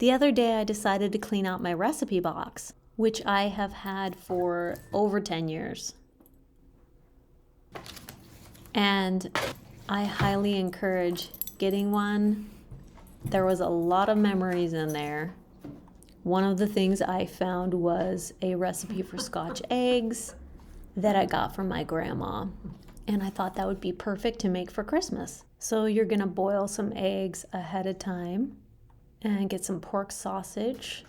The other day I decided to clean out my recipe box, which I have had for over 10 years. And I highly encourage getting one. There was a lot of memories in there. One of the things I found was a recipe for Scotch eggs that I got from my grandma. And I thought that would be perfect to make for Christmas. So you're gonna boil some eggs ahead of time and get some pork sausage.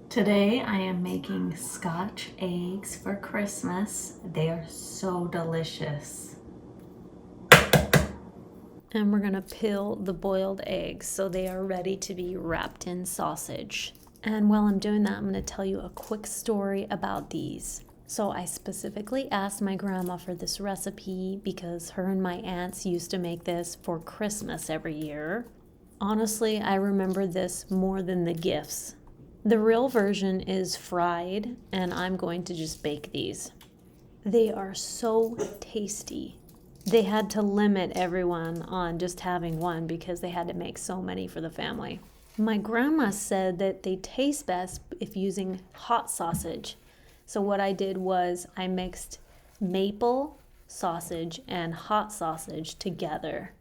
Today I am making Scotch eggs for Christmas. They are so delicious. And we're gonna peel the boiled eggs so they are ready to be wrapped in sausage. And while I'm doing that, I'm gonna tell you a quick story about these. So I specifically asked my grandma for this recipe because her and my aunts used to make this for Christmas every year. Honestly, I remember this more than the gifts. The real version is fried, and I'm going to just bake these. They are so tasty. They had to limit everyone on just having one because they had to make so many for the family. My grandma said that they taste best if using hot sausage. So what I did was I mixed maple sausage and hot sausage together.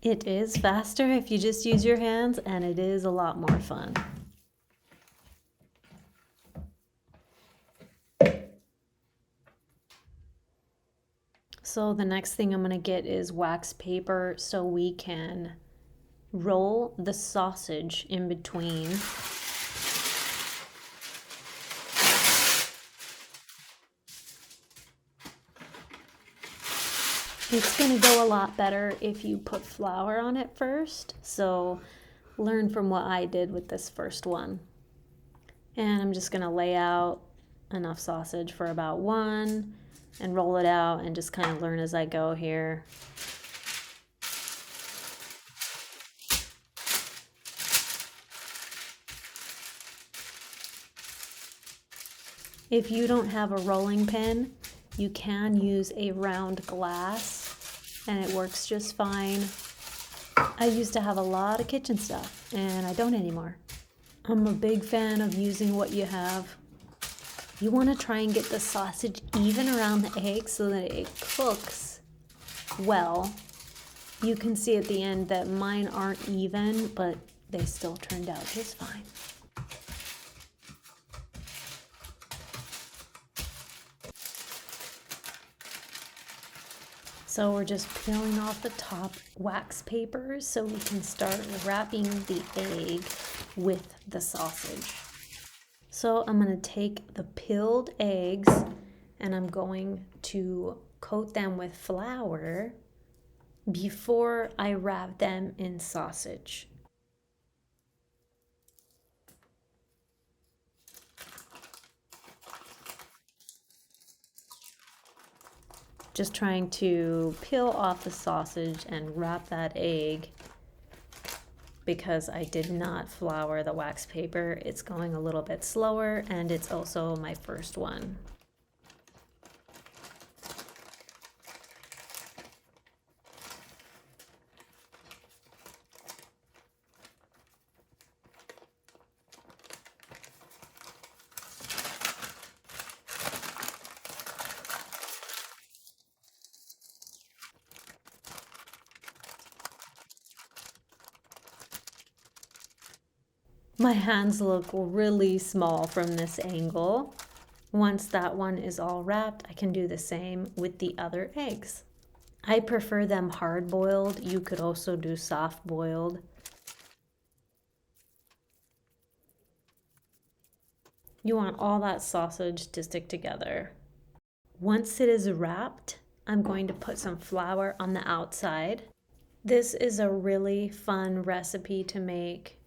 It is faster if you just use your hands, and it is a lot more fun. So the next thing I'm gonna get is wax paper so we can roll the sausage in between. It's gonna go a lot better if you put flour on it first, so learn from what I did with this first one. And I'm just gonna lay out enough sausage for about one and roll it out and just kind of learn as I go here. If you don't have a rolling pin, you can use a round glass and it works just fine. I used to have a lot of kitchen stuff and I don't anymore. I'm a big fan of using what you have. You want to try and get the sausage even around the egg so that it cooks well. You can see at the end that mine aren't even, but they still turned out just fine. So we're just peeling off the top wax papers so we can start wrapping the egg with the sausage. So I'm going to take the peeled eggs and I'm going to coat them with flour before I wrap them in sausage. Just trying to peel off the sausage and wrap that egg because I did not flour the wax paper. It's going a little bit slower and it's also my first one. My hands look really small from this angle. Once that one is all wrapped, I can do the same with the other eggs. I prefer them hard boiled. You could also do soft boiled. You want all that sausage to stick together. Once it is wrapped, I'm going to put some flour on the outside. This is a really fun recipe to make.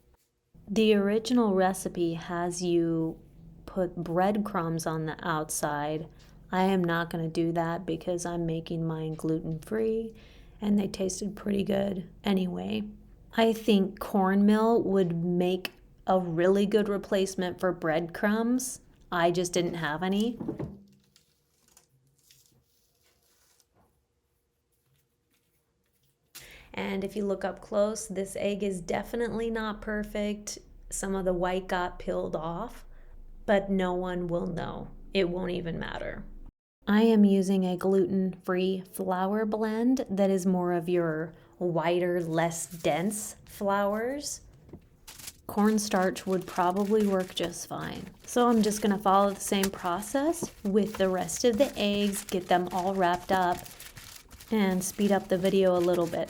The original recipe has you put breadcrumbs on the outside. I am not going to do that because I'm making mine gluten-free and they tasted pretty good anyway. I think cornmeal would make a really good replacement for breadcrumbs. I just didn't have any. And if you look up close, this egg is definitely not perfect. Some of the white got peeled off, but no one will know. It won't even matter. I am using a gluten-free flour blend that is more of your whiter, less dense flours. Cornstarch would probably work just fine. So I'm just gonna follow the same process with the rest of the eggs, get them all wrapped up, and speed up the video a little bit.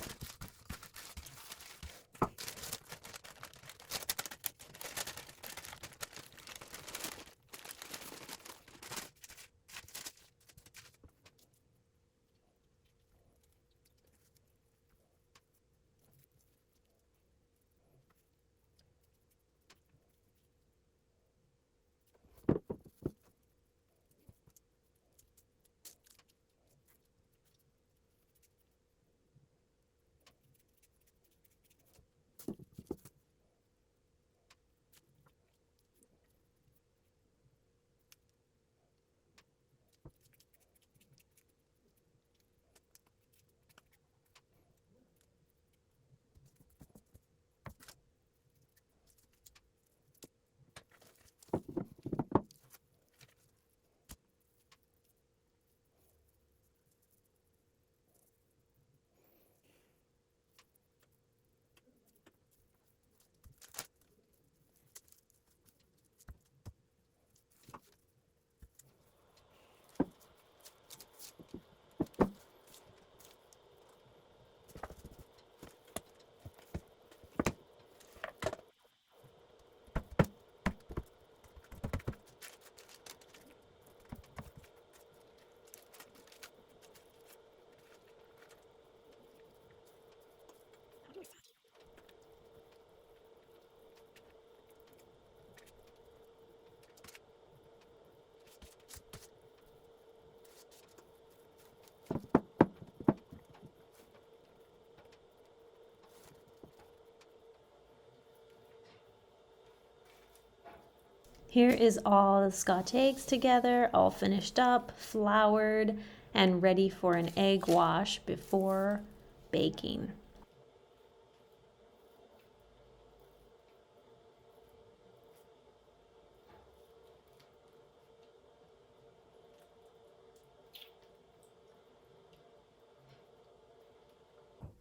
Here is all the Scotch eggs together, all finished up, floured, and ready for an egg wash before baking.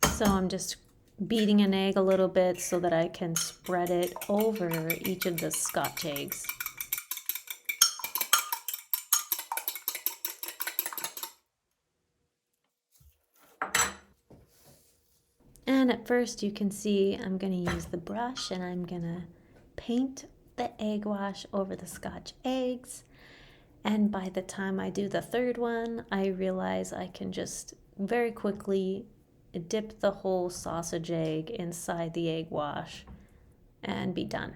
So I'm just beating an egg a little bit so that I can spread it over each of the Scotch eggs. And at first you can see I'm going to use the brush and I'm going to paint the egg wash over the Scotch eggs. And by the time I do the third one, I realize I can just very quickly dip the whole sausage egg inside the egg wash and be done.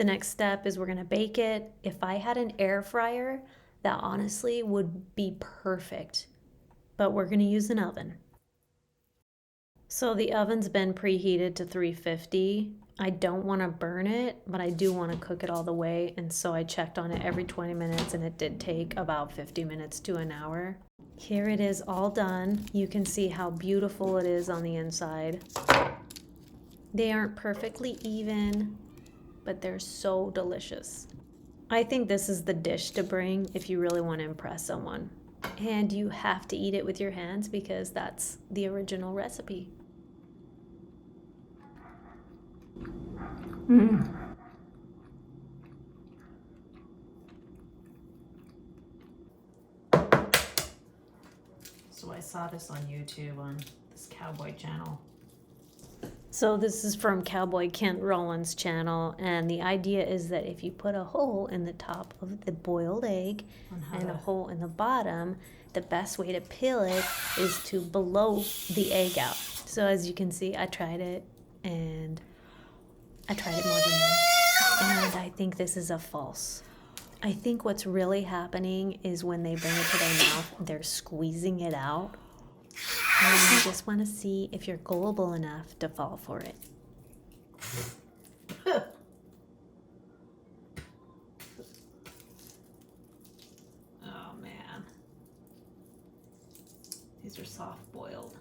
The next step is we're gonna bake it. If I had an air fryer, that honestly would be perfect, but we're gonna use an oven. So the oven's been preheated to 350. I don't wanna burn it, but I do wanna cook it all the way, and so I checked on it every 20 minutes and it did take about 50 minutes to an hour. Here it is all done. You can see how beautiful it is on the inside. They aren't perfectly even, but they're so delicious. I think this is the dish to bring if you really want to impress someone. And you have to eat it with your hands because that's the original recipe. So I saw this on YouTube on this cowboy channel. So this is from Cowboy Kent Rollins' channel, and the idea is that if you put a hole in the top of the boiled egg and a hole in the bottom, the best way to peel it is to blow the egg out. So as you can see, I tried it, and I tried it more than once, and I think this is a false. I think what's really happening is when they bring it to their mouth, they're squeezing it out. And I just want to see if you're gullible enough to fall for it. Oh man. These are soft boiled.